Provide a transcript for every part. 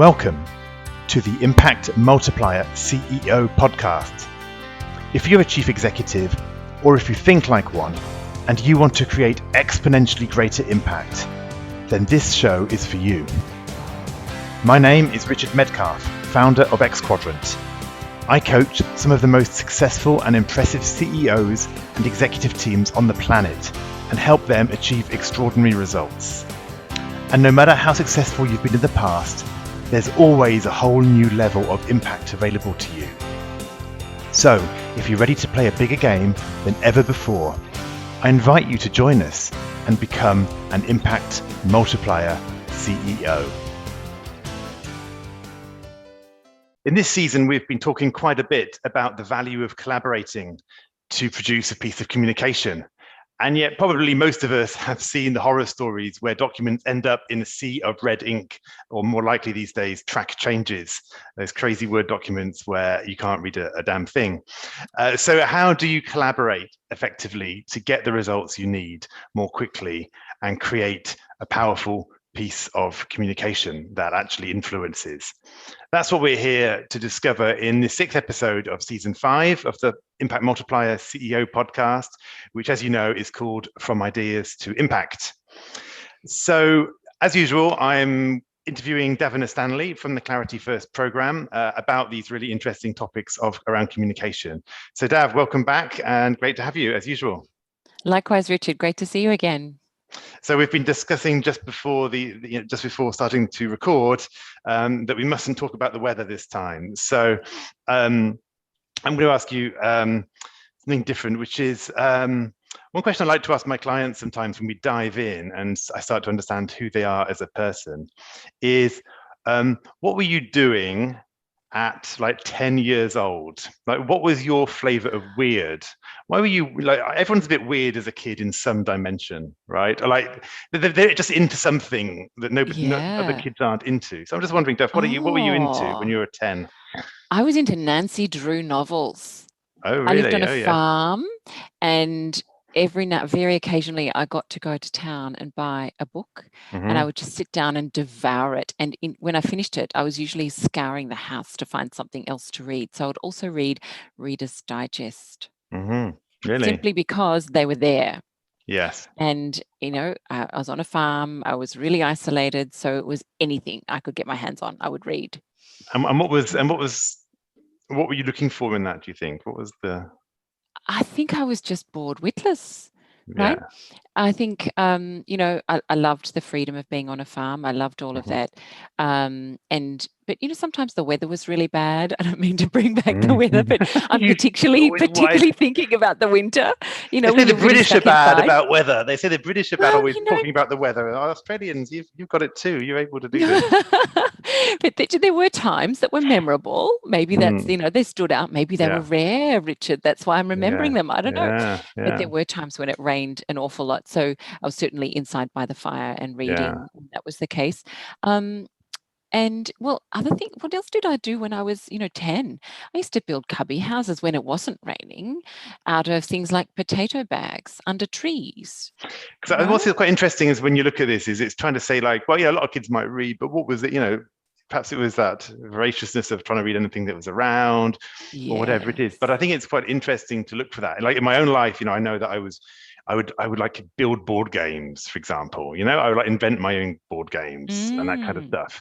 Welcome to the Impact Multiplier CEO podcast. If you're a chief executive, or if you think like one, and you want to create exponentially greater impact, then this show is for you. My name is Richard Medcalf, founder of Xquadrant. I coach some of the most successful and impressive CEOs and executive teams on the planet and help them achieve extraordinary results. And no matter how successful you've been in the past, there's always a whole new level of impact available to you. So, if you're ready to play a bigger game than ever before, I invite you to join us and become an Impact Multiplier CEO. In this season, we've been talking quite a bit about the value of collaborating to produce a piece of communication. And yet probably most of us have seen the horror stories where documents end up in a sea of red ink, or more likely these days, track changes, those crazy Word documents where you can't read a damn thing. So how do you collaborate effectively to get the results you need more quickly and create a powerful piece of communication that actually influences? That's what we're here to discover in the 6th episode of season 5 of the Impact Multiplier CEO podcast, which, as you know, is called From Ideas to Impact. So, as usual, I'm interviewing Davina Stanley from the Clarity First program about these really interesting topics around communication. So, Dav, welcome back, and great to have you as usual. Likewise, Richard. Great to see you again. So we've been discussing just before starting to record that we mustn't talk about the weather this time. So I'm going to ask you something different, which is one question I like to ask my clients sometimes when we dive in and I start to understand who they are as a person is, what were you doing at like 10 years old? Like, what was your flavor of weird? Why were you like, everyone's a bit weird as a kid in some dimension, right? Like they're just into something that no other kids aren't into. So I'm just wondering, Dev, what were you into when you were 10? I was into Nancy Drew novels. Oh, really? I lived on a farm, and very occasionally I got to go to town and buy a book, and I would just sit down and devour it. And when I finished it, I was usually scouring the house to find something else to read. So I would also read Reader's Digest. Really? Simply because they were there. Yes. And, I was on a farm, I was really isolated. So it was anything I could get my hands on, I would read. And what were you looking for in that, do you think? What was the... I think I was just bored witless, right? Yeah. I think, I loved the freedom of being on a farm. I loved all of that. But sometimes the weather was really bad. I don't mean to bring back the weather, but I'm particularly thinking about the winter. They say the British are bad about weather. They say the British are bad always talking about the weather. Australians, you've got it too. You're able to do this. But there were times that were memorable. Maybe that's, they stood out. Maybe they were rare, Richard. That's why I'm remembering them. I don't know. But there were times when it rained an awful lot. So I was certainly inside by the fire and reading. That was the case. And other thing, what else did I do when I was, 10? I used to build cubby houses when it wasn't raining out of things like potato bags under trees. Because what's quite interesting is when you look at this, is it's trying to say like, well, a lot of kids might read, but what was it, perhaps it was that voraciousness of trying to read anything that was around or whatever it is. But I think it's quite interesting to look for that. Like in my own life, I know that I would like to build board games, for example. I would like invent my own board games and that kind of stuff.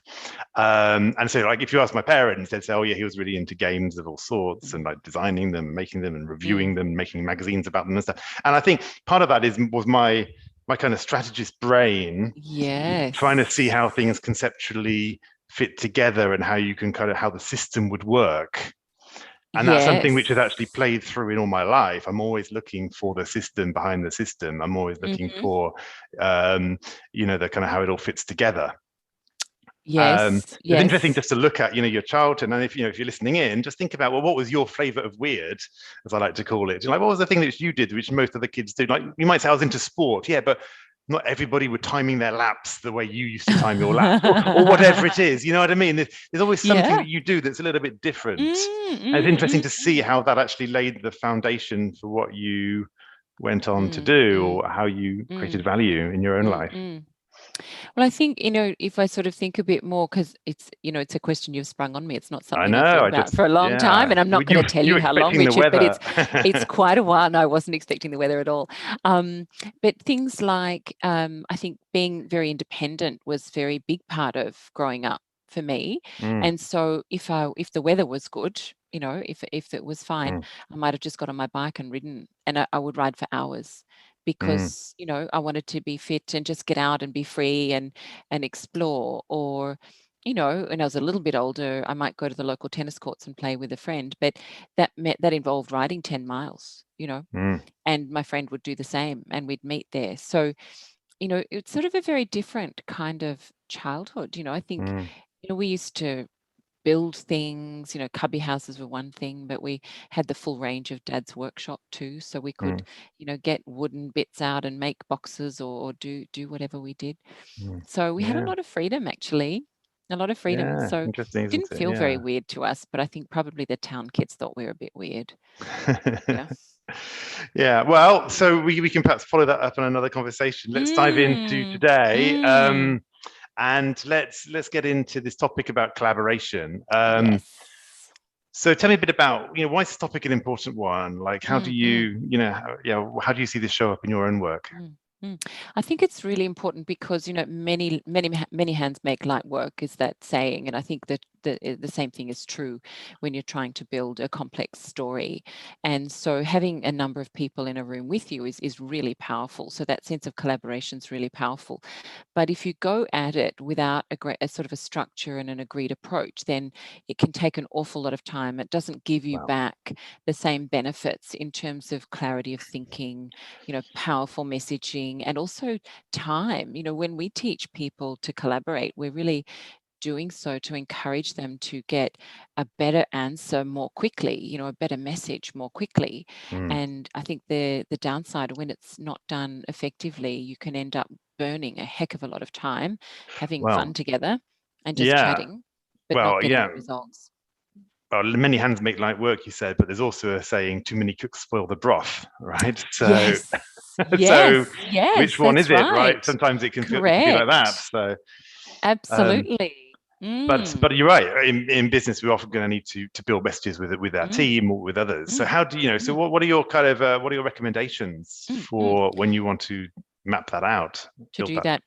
And so, like, if you ask my parents, they'd say, "Oh, yeah, he was really into games of all sorts and like designing them, making them, and reviewing them, making magazines about them and stuff." And I think part of that was my kind of strategist brain, trying to see how things conceptually fit together and how you can how the system would work. And that's something which has actually played through in all my life. I'm always looking for the system behind the system. I'm always looking for, the kind of how it all fits together. It's interesting just to look at, your childhood. And if you're listening in, just think about, well, what was your flavor of weird, as I like to call it? Like, what was the thing that you did, which most of the kids do? Like, you might say I was into sport. Yeah, but not everybody were timing their laps the way you used to time your laps or whatever it is. You know what I mean? There's always something that you do that's a little bit different. And it's interesting to see how that actually laid the foundation for what you went on to do or how you created value in your own life. Well, I think, if I sort of think a bit more, because it's a question you've sprung on me. It's not I something know. I've thought about for a long time, and I'm not going to tell you how long, expecting the Richard, but weather. it's quite a while. No, I wasn't expecting the weather at all. But things like, I think being very independent was a very big part of growing up for me. And so if the weather was good, if it was fine, I might have just got on my bike and ridden, and I would ride for hours, because I wanted to be fit and just get out and be free and explore. Or when I was a little bit older, I might go to the local tennis courts and play with a friend, but that involved riding 10 miles, and my friend would do the same, and we'd meet there. So it's sort of a very different kind of childhood. I think we used to build things. Cubby houses were one thing, but we had the full range of Dad's workshop too, so we could get wooden bits out and make boxes, or do whatever we did. So we had a lot of freedom, actually, a lot of freedom. Yeah, So interesting, it didn't isn't it? feel very Yeah. weird to us, but I think probably the town kids thought we were a bit weird. Yeah. Yeah, well, so we can perhaps follow that up in another conversation. Let's dive into today, and let's get into this topic about collaboration. Yes. So tell me a bit about, why is this topic an important one? Like, how do you, how do you see this show up in your own work? I think it's really important because many hands make light work, is that saying, and I think that the same thing is true when you're trying to build a complex story. And so having a number of people in a room with you is really powerful. So that sense of collaboration is really powerful. But if you go at it without a sort of a structure and an agreed approach, then it can take an awful lot of time. It doesn't give you back the same benefits in terms of clarity of thinking, powerful messaging, and also time. When we teach people to collaborate, we're really doing so to encourage them to get a better answer more quickly, a better message more quickly. And I think the downside, when it's not done effectively, you can end up burning a heck of a lot of time having fun together and just chatting, but not getting the results. Well, many hands make light work, you said, but there's also a saying, too many cooks spoil the broth, right? So, yes, so yes, which one is it, right? right? Sometimes it can be like that. So absolutely. But you're right. In business, we're often going to need to build messages with our team or with others. So how do you So what are your kind of what are your recommendations for when you want to map that out? To do that.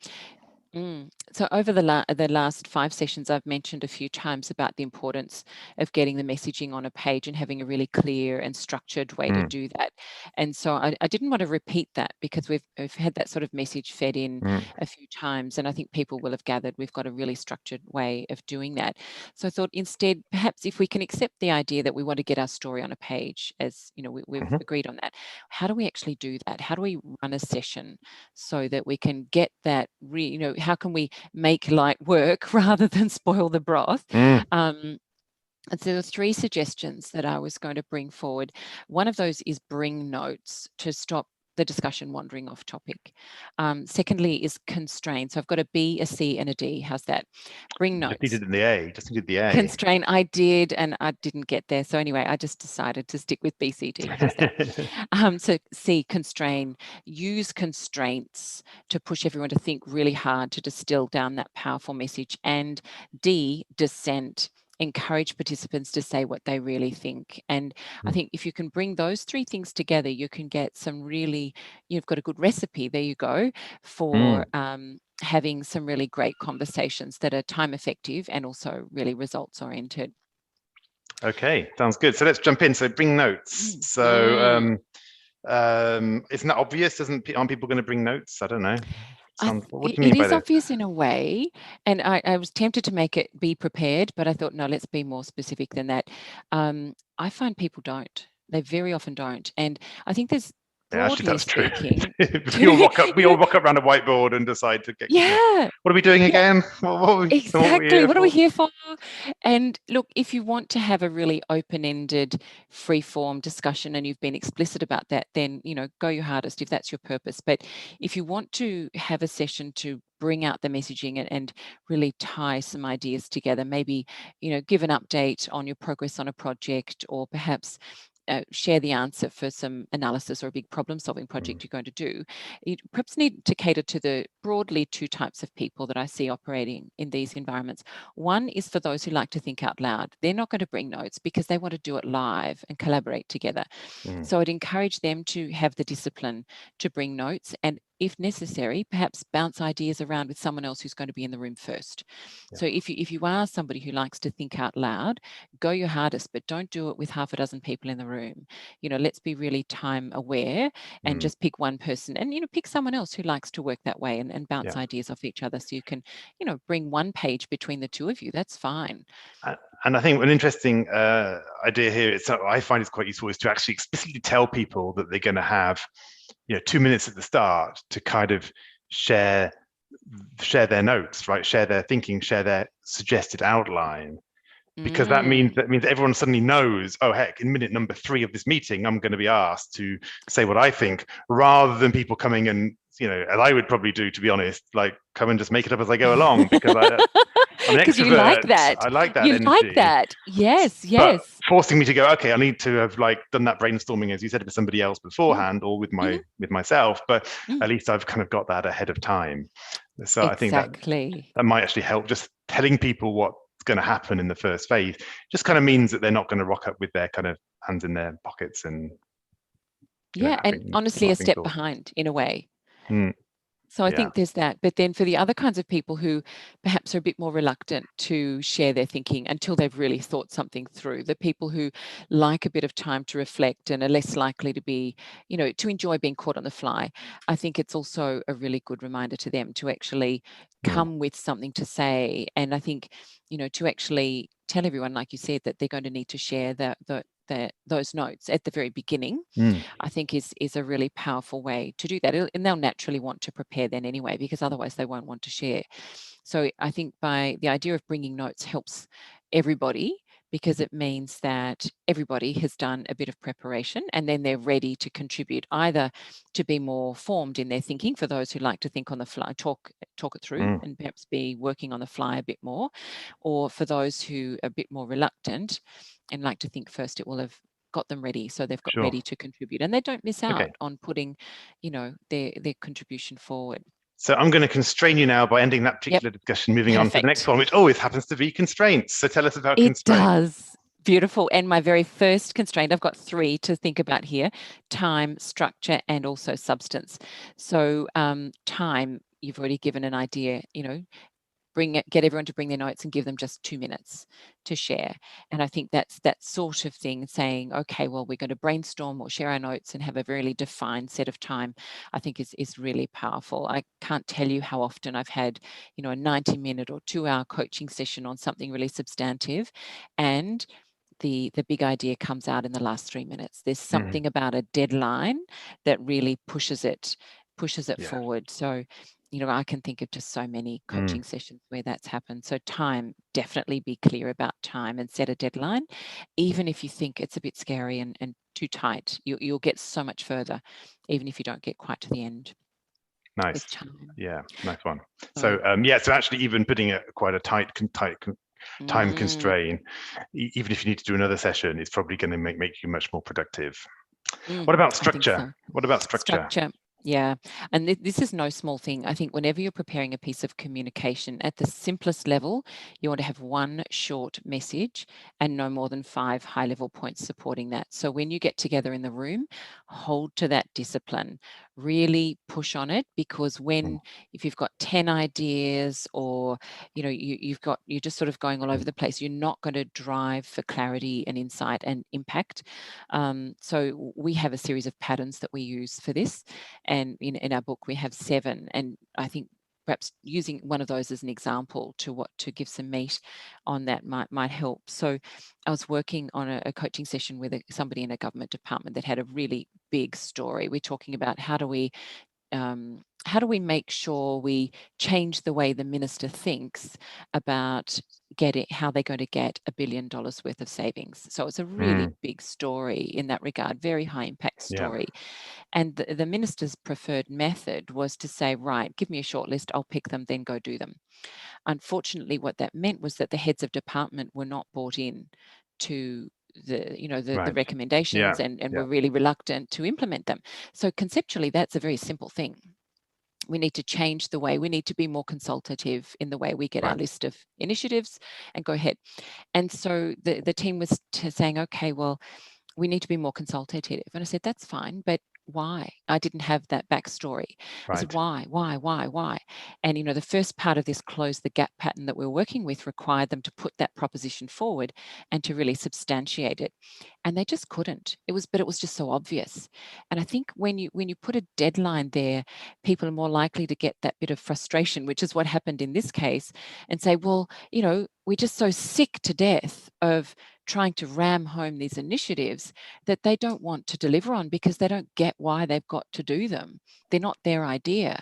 So over the last 5 sessions, I've mentioned a few times about the importance of getting the messaging on a page and having a really clear and structured way to do that. And so I didn't want to repeat that, because we've had that sort of message fed in a few times, and I think people will have gathered we've got a really structured way of doing that. So I thought, instead, perhaps if we can accept the idea that we want to get our story on a page, as we've agreed on that, how do we actually do that? How do we run a session so that we can get that how can we make light work rather than spoil the broth? And so there were 3 suggestions that I was going to bring forward. One of those is bring notes to stop the discussion wandering off topic. Secondly is constrain. So I've got a B, a C, and a D. How's that? Bring notes. Just needed the A. Just needed the A. Constrain. I did, and I didn't get there. So anyway, I just decided to stick with B, C, D. How's that? So C, constrain. Use constraints to push everyone to think really hard to distill down that powerful message. And D, dissent. Encourage participants to say what they really think. And I think if you can bring those 3 things together, you can get some really, you've got a good recipe, there you go, for having some really great conversations that are time effective and also really results oriented. Okay, sounds good. So let's jump in. So bring notes. So isn't that obvious? Aren't people going to bring notes? I don't know. What do you mean by it is obvious in a way, and I was tempted to make it be prepared, but I thought, no, let's be more specific than that. I find people don't. They very often don't, and I think there's, broadly that's speaking, true. we all rock up around a whiteboard and decide to get. What are we doing again? Exactly. What are we here for? And look, if you want to have a really open-ended, free-form discussion and you've been explicit about that, then go your hardest if that's your purpose. But if you want to have a session to bring out the messaging and really tie some ideas together, maybe give an update on your progress on a project, or perhaps share the answer for some analysis or a big problem-solving project you're going to do, you perhaps need to cater to the broadly two types of people that I see operating in these environments. One is for those who like to think out loud. They're not going to bring notes because they want to do it live and collaborate together. So I'd encourage them to have the discipline to bring notes, and if necessary, perhaps bounce ideas around with someone else who's going to be in the room first. So if you are somebody who likes to think out loud, go your hardest, but don't do it with half a dozen people in the room. Let's be really time aware and just pick one person, and pick someone else who likes to work that way, and bounce ideas off each other, so you can bring one page between the two of you. That's fine. And I think an interesting idea here, I find it's quite useful, is to actually explicitly tell people that they're going to have 2 minutes at the start to kind of share their notes, right? Share their thinking, share their suggested outline. Because that means everyone suddenly knows, oh heck, in minute number 3 of this meeting, I'm going to be asked to say what I think, rather than people coming and, as I would probably do, to be honest, like come and just make it up as I go along, because I'm an extrovert. You like that. I like that you energy. Like that. Yes. But forcing me to go, okay, I need to have done that brainstorming, as you said, with somebody else beforehand, or with myself, but at least I've kind of got that ahead of time. So I think that might actually help, just telling people what's going to happen in the first phase. Just kind of means that they're not going to rock up with their kind of hands in their pockets and and honestly a step behind in a way. So I think there's that. But then for the other kinds of people who perhaps are a bit more reluctant to share their thinking until they've really thought something through, the people who like a bit of time to reflect and are less likely to be, to enjoy being caught on the fly, I think it's also a really good reminder to them to actually come with something to say. And I think, to actually tell everyone, like you said, that they're going to need to share those notes at the very beginning, I think is a really powerful way to do that. And they'll naturally want to prepare then anyway, because otherwise they won't want to share. So I think by the idea of bringing notes helps everybody, because it means that everybody has done a bit of preparation, and then they're ready to contribute, either to be more formed in their thinking, for those who like to think on the fly, talk it through and perhaps be working on the fly a bit more, or for those who are a bit more reluctant and like to think first, it will have got them ready, so they've got ready to contribute, and they don't miss out on putting their contribution forward. So I'm going to constrain you now by ending that particular discussion, moving on to the next one, which always happens to be constraints. So tell us about constraints. It does. Beautiful. And my very first constraint, I've got 3 to think about here: time, structure, and also substance. So time, you've already given an idea, get everyone to bring their notes and give them just 2 minutes to share. And I think that's that sort of thing, saying, okay, well, we're going to brainstorm or share our notes and have a really defined set of time, I think is really powerful. I can't tell you how often I've had, a 90-minute or 2-hour coaching session on something really substantive, and the big idea comes out in the last 3 minutes. There's something about a deadline that really pushes it forward. So I can think of just so many coaching sessions where that's happened. So time, definitely be clear about time and set a deadline. Even if you think it's a bit scary and too tight, you'll get so much further, even if you don't get quite to the end. Nice. Yeah, nice one. So so actually even putting quite a tight time constraint, even if you need to do another session, it's probably going to make you much more productive. What about structure? What about structure? Yeah, and this is no small thing. I think whenever you're preparing a piece of communication, at the simplest level, you want to have one short message and no more than 5 high-level points supporting that. So when you get together in the room, hold to that discipline. Really push on it, because if you've got 10 ideas, or you're just sort of going all over the place, you're not going to drive for clarity and insight and impact. So we have a series of patterns that we use for this. And in our book, we have 7. And I think perhaps using one of those as an example to give some meat on that might help. So I was working on a coaching session with somebody in a government department that had a really big story. We're talking about how do we make sure we change the way the minister thinks about how they're going to get $1 billion worth of savings. So it's a really big story in that regard, very high impact story. And the minister's preferred method was to say, right, give me a short list, I'll pick them, then go do them. Unfortunately, what that meant was that the heads of department were not bought in to the recommendations and were really reluctant to implement them. So conceptually, that's a very simple thing. We need to change the way, we need to be more consultative in the way we get our list of initiatives and go ahead. And so the team was saying, okay, well, we need to be more consultative. And I said, that's fine, but why? I didn't have that backstory. I said, why? And, the first part of this close the gap pattern that we're working with required them to put that proposition forward and to really substantiate it. And they just couldn't. It was just so obvious. And I think when you put a deadline there, people are more likely to get that bit of frustration, which is what happened in this case, and say, well, we're just so sick to death of trying to ram home these initiatives that they don't want to deliver on because they don't get why they've got to do them. They're not their idea.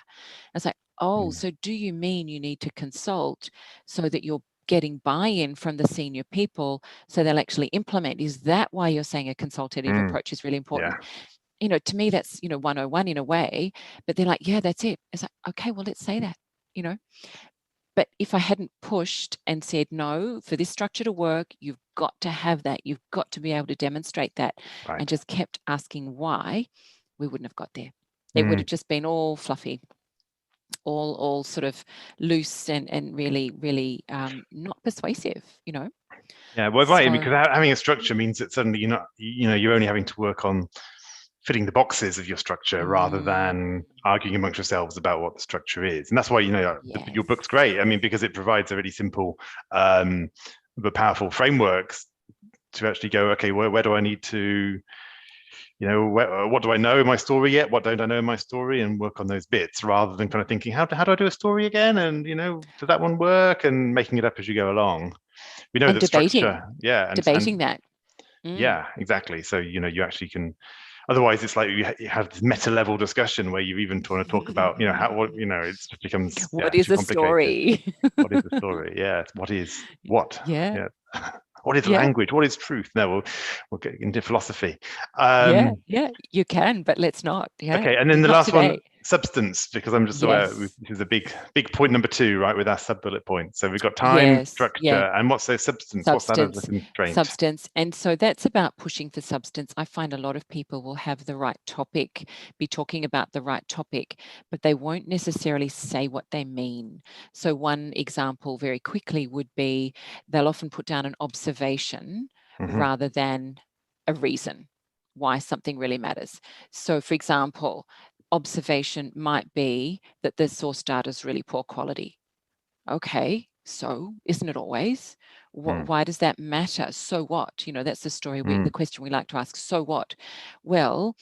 It's like, so do you mean you need to consult so that you're getting buy-in from the senior people so they'll actually implement? Is that why you're saying a consultative approach is really important? To me, that's, 101 in a way, but they're like, yeah, that's it. It's like, okay, well, let's say that, But if I hadn't pushed and said, no, for this structure to work, you've got to have that. You've got to be able to demonstrate that. And just kept asking why, we wouldn't have got there. It would have just been all fluffy, all sort of loose and really, really not persuasive, Yeah, well, because having a structure means that suddenly you're only having to work on fitting the boxes of your structure rather than arguing amongst yourselves about what the structure is. And that's why, your book's great. I mean, because it provides a really simple but powerful frameworks to actually go, okay, where do I need to, what do I know in my story yet? What don't I know in my story? And work on those bits rather than kind of thinking, how do I do a story again? And, does that one work? And making it up as you go along. We know the structure. Yeah. And debating that. Yeah, exactly. So, you actually can. Otherwise, it's like you have this meta-level discussion where you even want to talk about, it just becomes what is a story? What is the story? Yeah, what is what? Yeah. What is language? What is truth? No, we'll get into philosophy. Yeah, you can, but let's not. Yeah. Okay, and then the last one, substance, because I'm just aware this is a big point number 2, right, with our sub-bullet point. So we've got time, structure, and what's the substance? What's that as a constraint? Substance. And so that's about pushing for substance. I find a lot of people will have the right topic, be talking about the right topic, but they won't necessarily say what they mean. So one example very quickly would be they'll often put down an observation rather than a reason why something really matters. So for example, observation might be that the source data is really poor quality. Okay, so isn't it always? Why does that matter? So what? That's the story, the question we like to ask. So what? Well,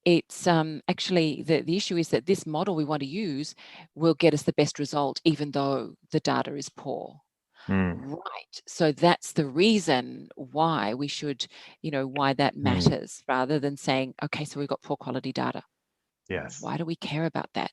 it's actually the issue is that this model we want to use will get us the best result, even though the data is poor. Right. So that's the reason why we should, why that matters, rather than saying, okay, so we've got poor quality data. Yes. Why do we care about that?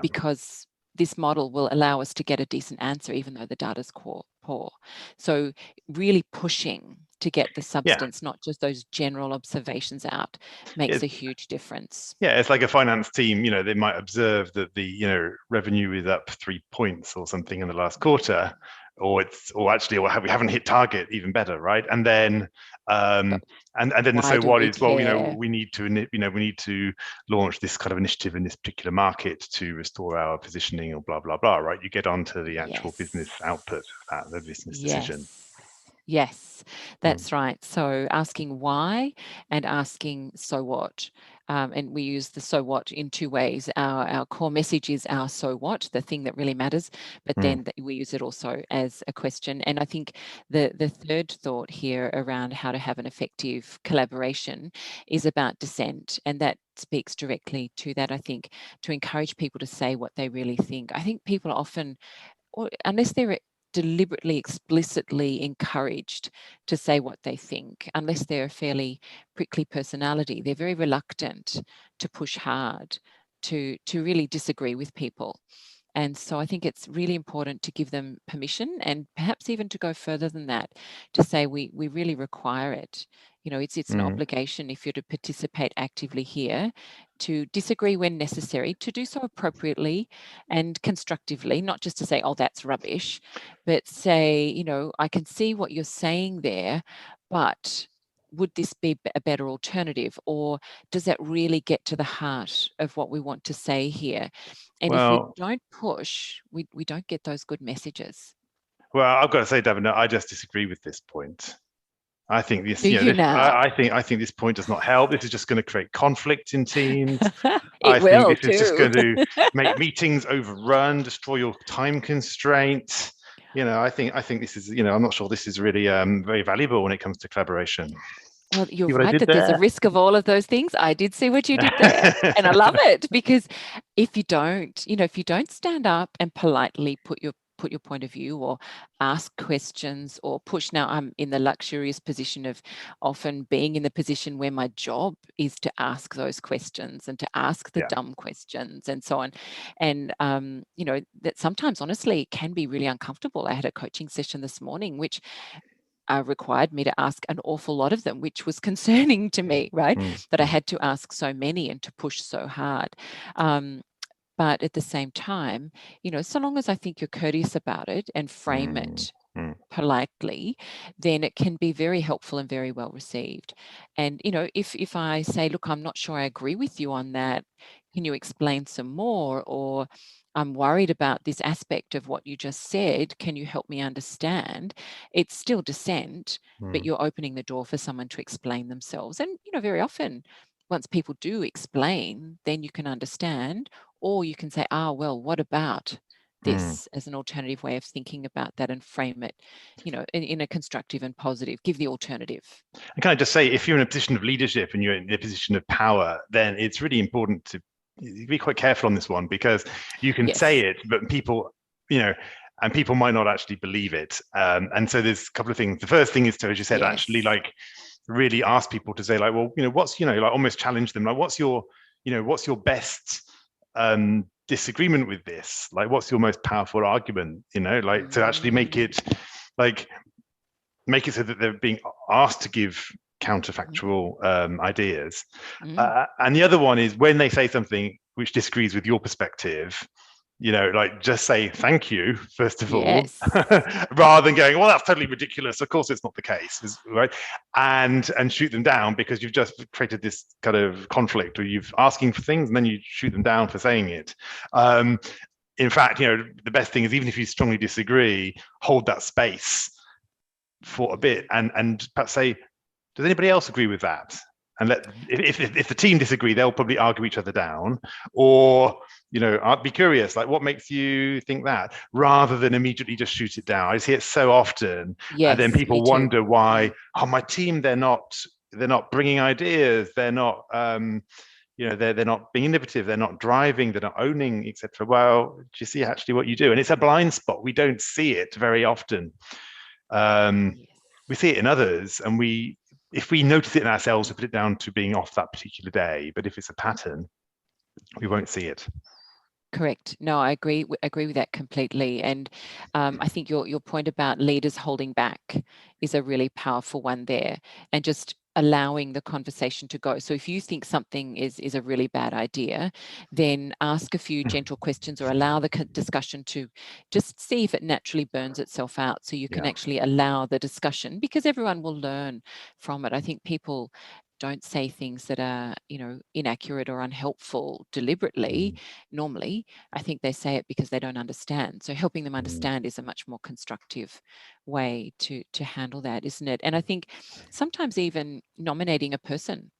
Because this model will allow us to get a decent answer, even though the data's poor. So really pushing to get the substance, not just those general observations out, makes a huge difference. Yeah, it's like a finance team, they might observe that the, revenue is up 3 points or something in the last quarter, or we haven't hit target, even better, right? And then and then so what is care? We need to launch this kind of initiative in this particular market to restore our positioning, or blah blah blah, right? You get onto the actual business output, the business decision. Yes, that's right. So asking why and asking so what. And we use the so what in 2 ways. Our core message is our so what, the thing that really matters, but then we use it also as a question. And I think the third thought here around how to have an effective collaboration is about dissent. And that speaks directly to that, I think, to encourage people to say what they really think. I think people are often, or unless they're deliberately, explicitly encouraged to say what they think, unless they're a fairly prickly personality, they're very reluctant to push hard to really disagree with people. And so I think it's really important to give them permission, and perhaps even to go further than that, to say we really require it. It's an obligation, if you're to participate actively here, to disagree when necessary, to do so appropriately and constructively, not just to say, oh, that's rubbish, but say, I can see what you're saying there, but would this be a better alternative? Or does that really get to the heart of what we want to say here? And if we don't push, we don't get those good messages. Well, I've got to say, Davina, I just disagree with this point. I think this, I think this point does not help. This is just going to create conflict in teams. I think this is just going to make meetings overrun, destroy your time constraint. I think this is, I'm not sure this is really very valuable when it comes to collaboration. Well, you're right that there's a risk of all of those things. I did see what you did there, and I love it, because if you don't stand up and politely put your point of view, or ask questions, or push. Now, I'm in the luxurious position of often being in the position where my job is to ask those questions and to ask the dumb questions and so on. And, that sometimes, honestly, can be really uncomfortable. I had a coaching session this morning, which required me to ask an awful lot of them, which was concerning to me, right? That I had to ask so many and to push so hard. But at the same time, so long as I think you're courteous about it and frame it politely, then it can be very helpful and very well received. And, if I say, look, I'm not sure I agree with you on that, can you explain some more? Or I'm worried about this aspect of what you just said. Can you help me understand? It's still dissent, but you're opening the door for someone to explain themselves. And, very often, once people do explain, then you can understand, or you can say, well, what about this, as an alternative way of thinking about that, and frame it, in a constructive and positive, give the alternative. And can I just say, if you're in a position of leadership and you're in a position of power, then it's really important to be quite careful on this one, because you can say it, but people, and people might not actually believe it. And so there's a couple of things. The first thing is to, as you said, actually really ask people to say, like, well, what's, like almost challenge them. Like, what's your best disagreement with this? Like, what's your most powerful argument? Like to actually make it so that they're being asked to give counterfactual ideas. And the other one is when they say something which disagrees with your perspective, like just say thank you, first of all, rather than going, well, that's totally ridiculous. Of course, it's not the case, right? And shoot them down because you've just created this kind of conflict, or you've asking for things and then you shoot them down for saying it. In fact, the best thing is, even if you strongly disagree, hold that space for a bit and perhaps say, does anybody else agree with that? And if the team disagree, they'll probably argue each other down, or I'd be curious, like, what makes you think that, rather than immediately just shoot it down. I see it so often, and then people wonder why. Oh, my team, they're not bringing ideas, they're not they're not being innovative, they're not driving, they're not owning, etc. Well, do you see actually what you do? And it's a blind spot. We don't see it very often. We see it in others, and if we notice it in ourselves, we put it down to being off that particular day. But if it's a pattern, we won't see it. Correct. No, I agree with that completely. And I think your point about leaders holding back is a really powerful one there, and just allowing the conversation to go. So if you think something is a really bad idea, then ask a few gentle questions, or allow the discussion to just see if it naturally burns itself out, so you can actually allow the discussion, because everyone will learn from it. I think people don't say things that are, inaccurate or unhelpful deliberately. Normally, I think they say it because they don't understand. So helping them understand is a much more constructive way to handle that, isn't it? And I think sometimes even nominating a person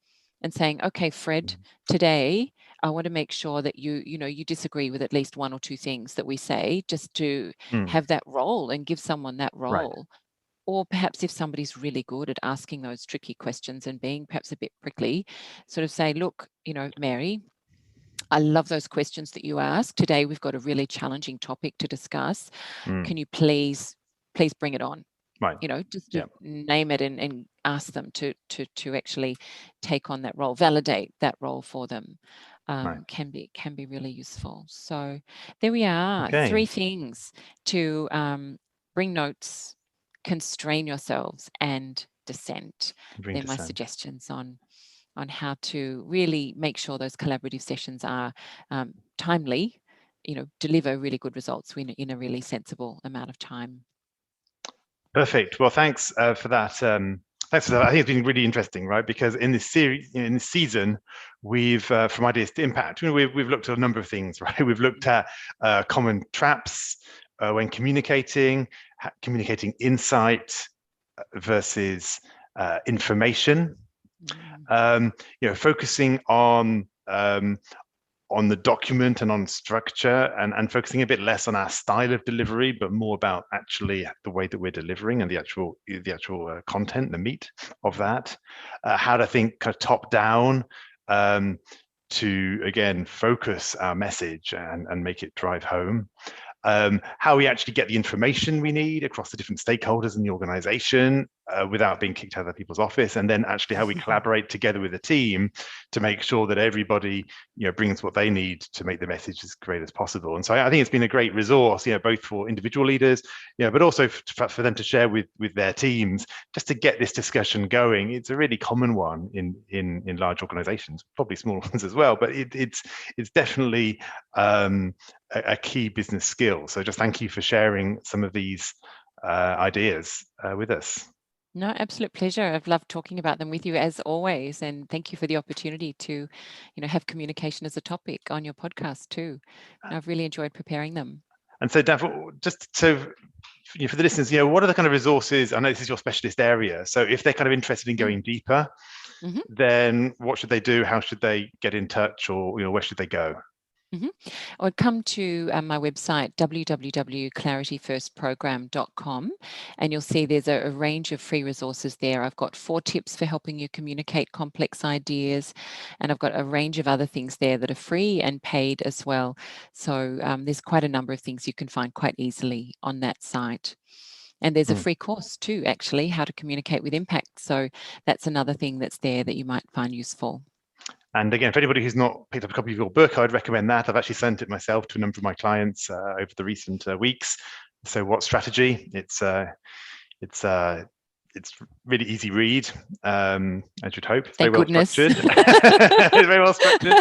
and saying, okay, Fred, today I want to make sure that you disagree with at least one or two things that we say, just to have that role and give someone that role. Right. Or perhaps if somebody's really good at asking those tricky questions and being perhaps a bit prickly, sort of say, look, Mary, I love those questions that you ask. Today we've got a really challenging topic to discuss. Can you please bring it on? Right. Just to name it and ask them to actually take on that role, validate that role for them. can be really useful. So there we are. Okay. 3 things to bring notes, constrain yourselves, and dissent. They're my suggestions on how to really make sure those collaborative sessions are timely, deliver really good results in a really sensible amount of time. Perfect. Well, thanks for that. Thanks for that. I think it's been really interesting, right? Because in this series, in this season, we've from ideas to impact. We've looked at a number of things, right? We've looked at common traps when communicating insight versus information. Focusing on the document and on structure, and focusing a bit less on our style of delivery, but more about actually the way that we're delivering and the actual content, the meat of that. How to think kind of top down to again focus our message and make it drive home. How we actually get the information we need across the different stakeholders in the organization without being kicked out of people's office, and then actually how we collaborate together with a team to make sure that everybody brings what they need to make the message as great as possible. And so I think it's been a great resource, both for individual leaders, but also for them to share with their teams, just to get this discussion going. It's a really common one in large organizations, probably small ones as well, but it's definitely a key business skill. So just thank you for sharing some of these ideas with us. No, absolute pleasure. I've loved talking about them with you as always, and thank you for the opportunity to, have communication as a topic on your podcast too. I've really enjoyed preparing them. And so, Dav, just so for the listeners, what are the kind of resources? I know this is your specialist area, so if they're kind of interested in going deeper, then what should they do? How should they get in touch, or where should they go? Or come to my website, www.clarityfirstprogram.com, and you'll see there's a range of free resources there. I've got 4 tips for helping you communicate complex ideas, and I've got a range of other things there that are free and paid as well. So there's quite a number of things you can find quite easily on that site. And there's a free course too, actually, how to communicate with impact. So that's another thing that's there that you might find useful. And again, for anybody who's not picked up a copy of your book, I'd recommend that. I've actually sent it myself to a number of my clients over the recent weeks. So, What Strategy? It's really easy read, I should hope. It's Thank goodness. Structured. It's very well structured.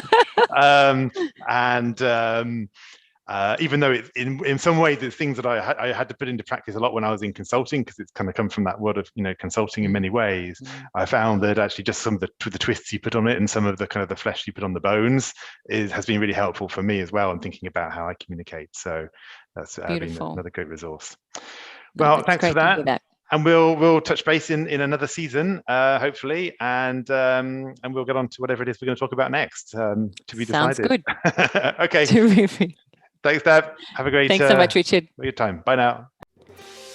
Even though it's in some way the things that I had to put into practice a lot when I was in consulting, because it's kind of come from that world of consulting in many ways. I found that actually just some of the twists you put on it and some of the kind of the flesh you put on the bones has been really helpful for me as well in thinking about how I communicate. So that's been another great resource. Well, thanks for that. And we'll touch base in another season, hopefully, and we'll get on to whatever it is we're going to talk about next. To be decided. Sounds good. Okay. Thanks, Dav. Have a great Thanks so much, Richard. Good time. Bye now.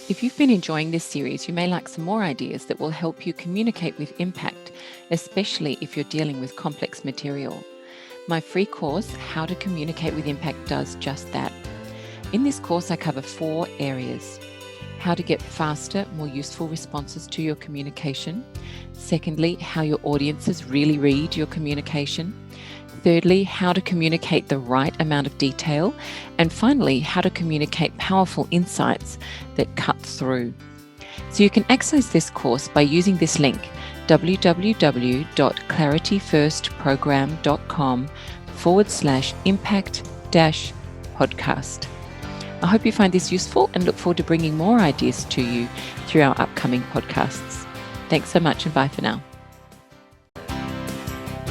If you've been enjoying this series, you may like some more ideas that will help you communicate with impact, especially if you're dealing with complex material. My free course, How to Communicate with Impact, does just that. In this course, I cover 4 areas. How to get faster, more useful responses to your communication. Secondly, how your audiences really read your communication. Thirdly, how to communicate the right amount of detail. And finally, how to communicate powerful insights that cut through. So you can access this course by using this link, www.clarityfirstprogram.com/impact-podcast. I hope you find this useful and look forward to bringing more ideas to you through our upcoming podcasts. Thanks so much, and bye for now.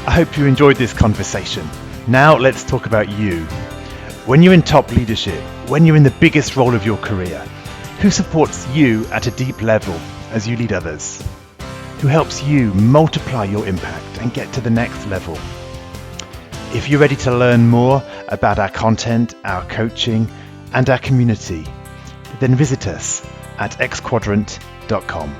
I hope you enjoyed this conversation. Now let's talk about you. When you're in top leadership, when you're in the biggest role of your career, who supports you at a deep level as you lead others? Who helps you multiply your impact and get to the next level? If you're ready to learn more about our content, our coaching, and our community, then visit us at Xquadrant.com.